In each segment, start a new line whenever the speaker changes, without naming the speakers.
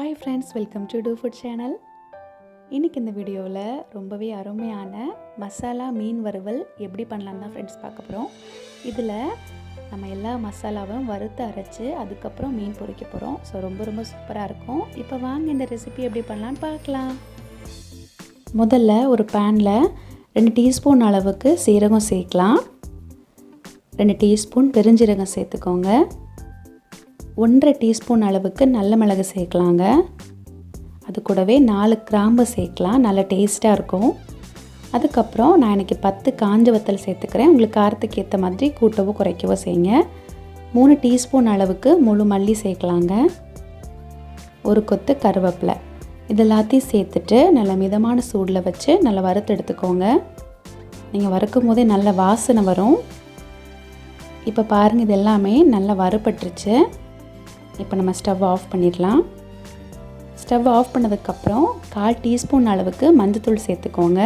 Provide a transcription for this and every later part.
Hi friends, welcome to Do Food channel. இன்னைக்கு இந்த வீடியோவில் ரொம்பவே அருமையான மசாலா மீன் வறுவல் எப்படி பண்ணலாம் தான் ஃப்ரெண்ட்ஸ் பார்க்க போகிறோம். இதில் நம்ம எல்லா மசாலாவும் வறுத்து அரைச்சி அதுக்கப்புறம் மீன் பொரிக்க போகிறோம். ஸோ ரொம்ப சூப்பராக இருக்கும். இப்போ வாங்க இந்த ரெசிபி எப்படி பண்ணலான்னு பார்க்கலாம். முதல்ல ஒரு பேனில் 2 டீஸ்பூன் அளவுக்கு சீரகம் சேர்க்கலாம். 2 டீஸ்பூன் பெருஞ்சீரகம் சேர்த்துக்கோங்க. 1.5 டீஸ்பூன் அளவுக்கு நல்ல மிளகு சேர்க்கலாங்க. அது கூடவே 4 கிராம்பு சேர்க்கலாம், நல்ல டேஸ்ட்டாக இருக்கும். அதுக்கப்புறம் நான் இன்றைக்கி 10 காஞ்ச வத்தல் சேர்த்துக்கிறேன். உங்களுக்கு காரத்துக்கு ஏற்ற மாதிரி கூட்டவோ குறைக்கவோ செய்யுங்க. 3 டீஸ்பூன் அளவுக்கு முழு மல்லி சேர்க்கலாங்க. ஒரு கொத்து கருவேப்பிலை, இது எல்லாத்தையும் சேர்த்துட்டு நல்ல மிதமான சூடில் வச்சு நல்லா வறுத்து எடுத்துக்கோங்க. நீங்கள் வறுக்கும் போதே நல்ல வாசனை வரும். இப்போ பாருங்கள், இது எல்லாமே நல்லா வறுபட்டுருச்சு. இப்போ நம்ம ஸ்டவ் ஆஃப் பண்ணிடலாம். ஸ்டவ் ஆஃப் பண்ணதுக்கப்புறம் 1/4 டீஸ்பூன் அளவுக்கு மஞ்சத்தூள் சேர்த்துக்கோங்க.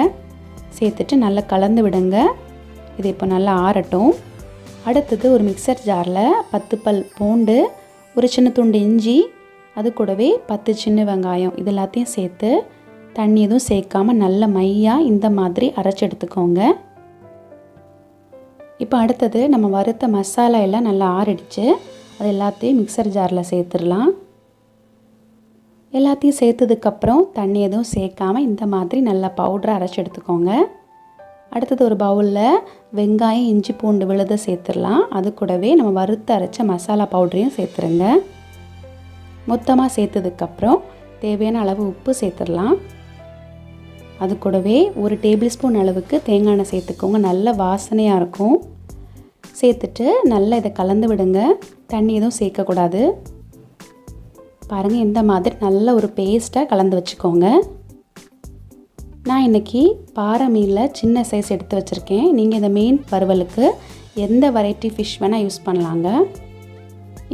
சேர்த்துட்டு நல்லா கலந்து விடுங்க. இது இப்போ நல்லா ஆறட்டும். அடுத்தது ஒரு மிக்சர் ஜாரில் 10 பல் பூண்டு, ஒரு சின்ன துண்டு இஞ்சி, அது கூடவே 10 சின்ன வெங்காயம் இது எல்லாத்தையும் சேர்த்து தண்ணி எதுவும் சேர்க்காமல் நல்ல மையாக இந்த மாதிரி அரைச்சி எடுத்துக்கோங்க. இப்போ அடுத்தது நம்ம வறுத்த மசாலா எல்லாம் நல்லா ஆறிடுச்சு. அது எல்லாத்தையும் மிக்சர் ஜாரில் சேர்த்துடலாம். எல்லாத்தையும் சேர்த்ததுக்கப்புறம் தண்ணி எதுவும் சேர்க்காமல் இந்த மாதிரி நல்லா பவுடரை அரைச்சி எடுத்துக்கோங்க. அடுத்தது ஒரு பவுலில் வெங்காயம், இஞ்சி, பூண்டு விழுதை சேர்த்துடலாம். அது கூடவே நம்ம வறுத்து அரைச்ச மசாலா பவுடரையும் சேர்த்துருங்க. மொத்தமாக சேர்த்ததுக்கப்புறம் தேவையான அளவு உப்பு சேர்த்துடலாம். அது கூடவே 1 டேபிள் ஸ்பூன் அளவுக்கு தேங்காய் எண்ணெய் சேர்த்துக்கோங்க, நல்ல வாசனையாக இருக்கும். சேர்த்துட்டு நல்லா இதை கலந்து விடுங்க. தண்ணி எதுவும் சேர்க்கக்கூடாது. பாருங்கள், இந்த மாதிரி நல்ல ஒரு பேஸ்ட்டாக கலந்து வச்சுக்கோங்க. நான் இன்றைக்கி பாறை மீனில் சின்ன சைஸ் எடுத்து வச்சுருக்கேன். நீங்கள் இந்த மீன் வறுவலுக்கு எந்த வெரைட்டி ஃபிஷ் வேணால் யூஸ் பண்ணலாங்க.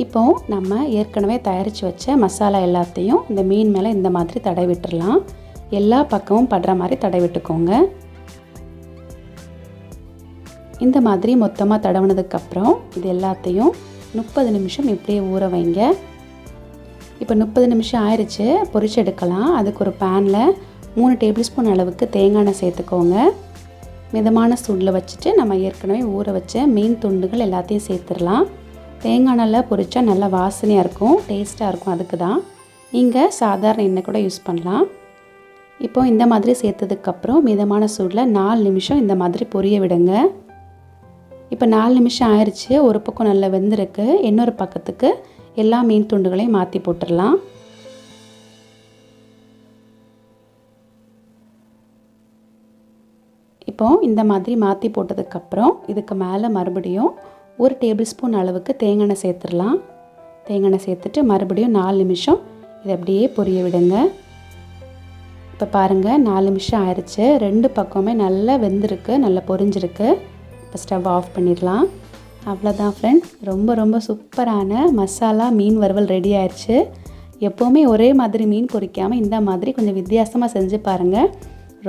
இப்போது நம்ம ஏற்கனவே தயாரித்து வச்ச மசாலா எல்லாத்தையும் இந்த மீன் மேலே இந்த மாதிரி தடவி விட்டுடலாம். எல்லா பக்கமும் படுற மாதிரி தடவி விட்டுக்கோங்க. இந்த மாதிரி மொத்தமாக தடவினதுக்கப்புறம் இது எல்லாத்தையும் 30 நிமிஷம் இப்படியே ஊற வைங்க. இப்போ 30 நிமிஷம் ஆயிடுச்சு, பொரிச்சு எடுக்கலாம். அதுக்கு ஒரு பேனில் 3 டேபிள் ஸ்பூன் அளவுக்கு தேங்காய் எண்ணெய் சேர்த்துக்கோங்க. மிதமான சூடில் வச்சுட்டு நம்ம ஏற்கனவே ஊற வச்ச மீன் துண்டுகள் எல்லாத்தையும் சேர்த்துடலாம். தேங்காய் எண்ணெயில் பொரிச்சா நல்லா வாசனையாக இருக்கும், டேஸ்ட்டாக இருக்கும். அதுக்கு தான் நீங்கள் சாதாரண எண்ணெய் கூட யூஸ் பண்ணலாம். இப்போ இந்த மாதிரி சேர்த்ததுக்கப்புறம் மிதமான சூடில் 4 நிமிஷம் இந்த மாதிரி பொரிய விடுங்க. இப்போ 4 நிமிஷம் ஆயிடுச்சு. ஒரு பக்கம் நல்லா வெந்திருக்கு. இன்னொரு பக்கத்துக்கு எல்லா மீன் துண்டுகளையும் மாற்றி போட்டுடலாம். இப்போ இந்த மாதிரி மாற்றி போட்டதுக்கப்புறம் இதுக்கு மேலே மறுபடியும் 1 டேபிள் ஸ்பூன் அளவுக்கு தேங்காய் எண்ணெய் சேர்த்துடலாம். தேங்காய் எண்ணெய் சேர்த்துட்டு மறுபடியும் 4 நிமிஷம் இதை அப்படியே பொரிய விடுங்க. இப்போ பாருங்கள், 4 நிமிஷம் ஆயிடுச்சு. 2 பக்கமே நல்லா வெந்திருக்கு, நல்லா பொரிஞ்சிருக்கு. இப்போ ஸ்டவ் ஆஃப் பண்ணிடலாம். அவ்வளோதான் ஃப்ரெண்ட்ஸ், ரொம்ப சூப்பரான மசாலா மீன் வறுவல் ரெடி ஆயிடுச்சு. எப்போவுமே ஒரே மாதிரி மீன் பொரிக்காமல் இந்த மாதிரி கொஞ்சம் வித்தியாசமாக செஞ்சு பாருங்கள்.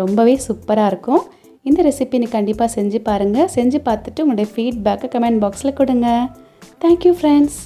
ரொம்பவே சூப்பராக இருக்கும். இந்த ரெசிபி நீ கண்டிப்பாக செஞ்சு பாருங்கள். செஞ்சு பார்த்துட்டு உங்களுடைய ஃபீட்பேக்கை கமெண்ட் பாக்ஸில் கொடுங்க. Thank you friends.